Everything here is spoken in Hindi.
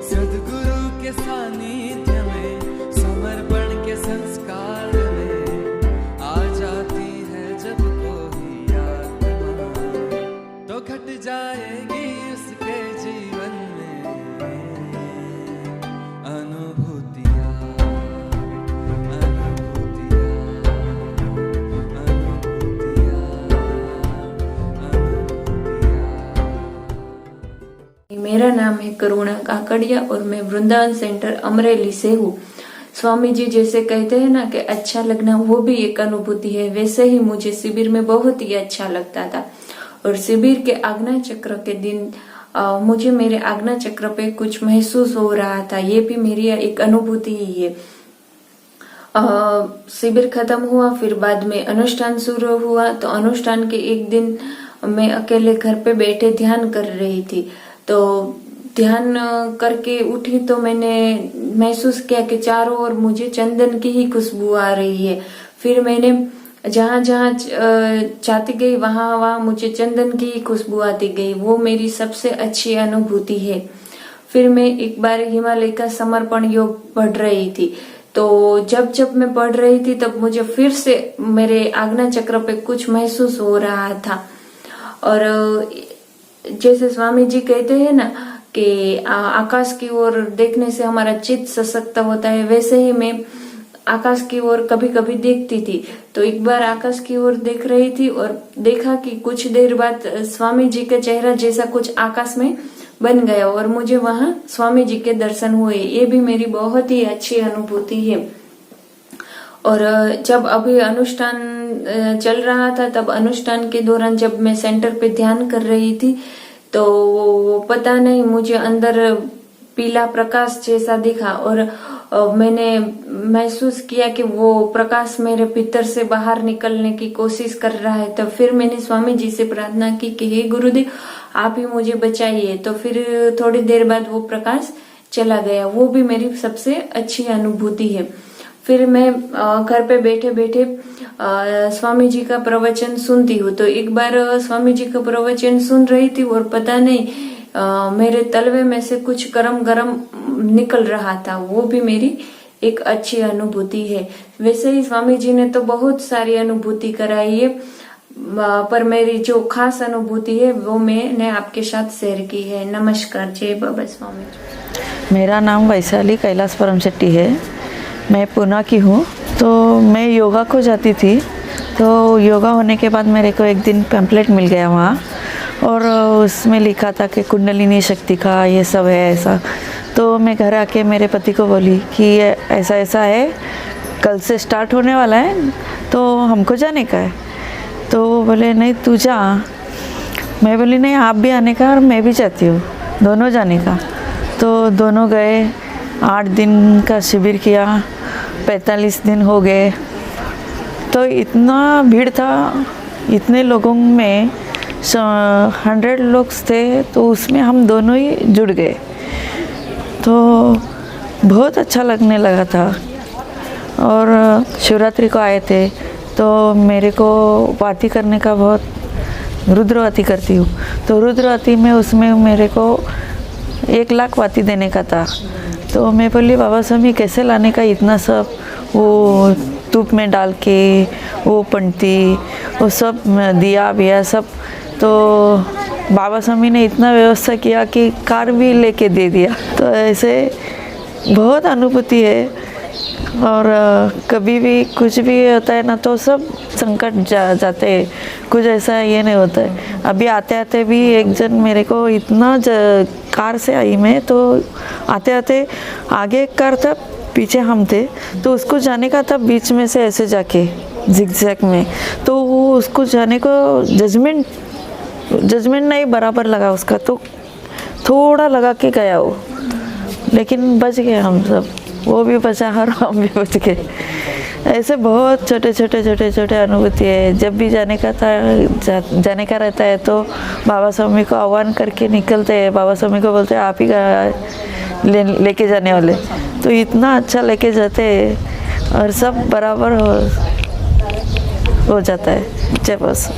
सद्गुरु के सानिध्य में, समर्पण के संस्कार में आ जाती है जब कोई आत्मा, तो घट जाएगी उसके जीवन में अनुभूतियाँ, अनुभूतियाँ, अनुभूतियाँ, अनुभूतियाँ। मेरा नाम है करुणा काकड़िया और मैं वृंदावन सेंटर अमरेली से हूँ। स्वामी जी जैसे कहते हैं ना कि अच्छा लगना वो भी एक अनुभूति है, वैसे ही मुझे शिविर में बहुत ही अच्छा लगता था। और शिविर के आज्ञा चक्र के दिन मुझे मेरे आज्ञा चक्र पे कुछ महसूस हो रहा था, ये भी मेरी एक अनुभूति ही है। शिविर खत्म हुआ, फिर बाद में अनुष्ठान शुरू हुआ। तो अनुष्ठान के एक दिन मैं अकेले घर पे बैठे ध्यान कर रही थी, तो ध्यान करके उठी तो मैंने महसूस किया कि चारों ओर मुझे चंदन की ही खुशबू आ रही है। फिर मैंने जहां जहां जाती गई वहां मुझे चंदन की ही खुशबू आती गई, वो मेरी सबसे अच्छी अनुभूति है। फिर मैं एक बार हिमालय का समर्पण योग पढ़ रही थी, तो जब मैं पढ़ रही थी तब मुझे फिर से मेरे आज्ञा चक्र पे कुछ महसूस हो रहा था। और जैसे स्वामी जी कहते हैं ना कि आकाश की ओर देखने से हमारा चित्त सशक्त होता है, वैसे ही मैं आकाश की ओर कभी कभी देखती थी। तो एक बार आकाश की ओर देख रही थी और देखा कि कुछ देर बाद स्वामी जी का चेहरा जैसा कुछ आकाश में बन गया और मुझे वहां स्वामी जी के दर्शन हुए। ये भी मेरी बहुत ही अच्छी अनुभूति है। और जब अभी अनुष्ठान चल रहा था, तब अनुष्ठान के दौरान जब मैं सेंटर पे ध्यान कर रही थी, तो पता नहीं मुझे अंदर पीला प्रकाश जैसा दिखा और मैंने महसूस किया कि वो प्रकाश मेरे भीतर से बाहर निकलने की कोशिश कर रहा है। तो फिर मैंने स्वामी जी से प्रार्थना की कि हे गुरुदेव, आप ही मुझे बचाइए। तो फिर थोड़ी देर बाद वो प्रकाश चला गया। वो भी मेरी सबसे अच्छी अनुभूति है। फिर मैं घर पे बैठे बैठे स्वामी जी का प्रवचन सुनती हूँ। तो एक बार स्वामी जी का प्रवचन सुन रही थी और पता नहीं मेरे तलवे में से कुछ गरम गरम निकल रहा था। वो भी मेरी एक अच्छी अनुभूति है। वैसे ही स्वामी जी ने तो बहुत सारी अनुभूति कराई है, पर मेरी जो खास अनुभूति है वो मैंने आपके साथ शेयर की है। नमस्कार, जय बाबा स्वामी जी। मेरा नाम वैशाली कैलाश परम शेट्टी है। मैं पूना की हूँ। तो मैं योगा को जाती थी, तो योगा होने के बाद मेरे को एक दिन पैम्पलेट मिल गया वहाँ, और उसमें लिखा था कि कुंडलिनी शक्ति का ये सब है ऐसा। तो मैं घर आके मेरे पति को बोली कि ऐसा ऐसा है, कल से स्टार्ट होने वाला है, तो हमको जाने का है। तो वो बोले नहीं तू जा। मैं बोली नहीं, आप भी आने का और मैं भी चाहती हूँ, दोनों जाने का। तो दोनों गए। 8 दिन का शिविर किया, 45 दिन हो गए। तो इतना भीड़ था, इतने लोगों में 100 लोग थे, तो उसमें हम दोनों ही जुड़ गए। तो बहुत अच्छा लगने लगा था। और शिवरात्रि को आए थे, तो मेरे को वाती करने का बहुत, रुद्रवाती करती हूँ, तो रुद्रवाती में उसमें मेरे को 1 लाख वाती देने का था। तो मैं बोली बाबा स्वामी कैसे लाने का इतना सब, वो धूप में डाल के वो पंक्ति वो सब दिया बिया सब। तो बाबा स्वामी ने इतना व्यवस्था किया कि कार भी लेके दे दिया। तो ऐसे बहुत अनुभूति है। और कभी भी कुछ भी होता है ना, तो सब संकट जाते हैं, कुछ ऐसा ये नहीं होता है। अभी आते आते भी एक जन मेरे को इतना कार से आई मैं, तो आते आते आगे एक कार था, पीछे हम थे, तो उसको जाने का था बीच में से ऐसे जाके जिगजैग में। तो वो उसको जाने को जजमेंट नहीं बराबर लगा उसका, तो थोड़ा लगा के गया वो, लेकिन बच गए हम सब, वो भी बचा और हम भी बच गए। ऐसे बहुत छोटे छोटे अनुभूति है। जब भी जाने का रहता है तो बाबा स्वामी को आह्वान करके निकलते हैं। बाबा स्वामी को बोलते हैं आप ही लेके जाने वाले, तो इतना अच्छा लेके जाते हैं और सब बराबर हो जाता है। जय बस।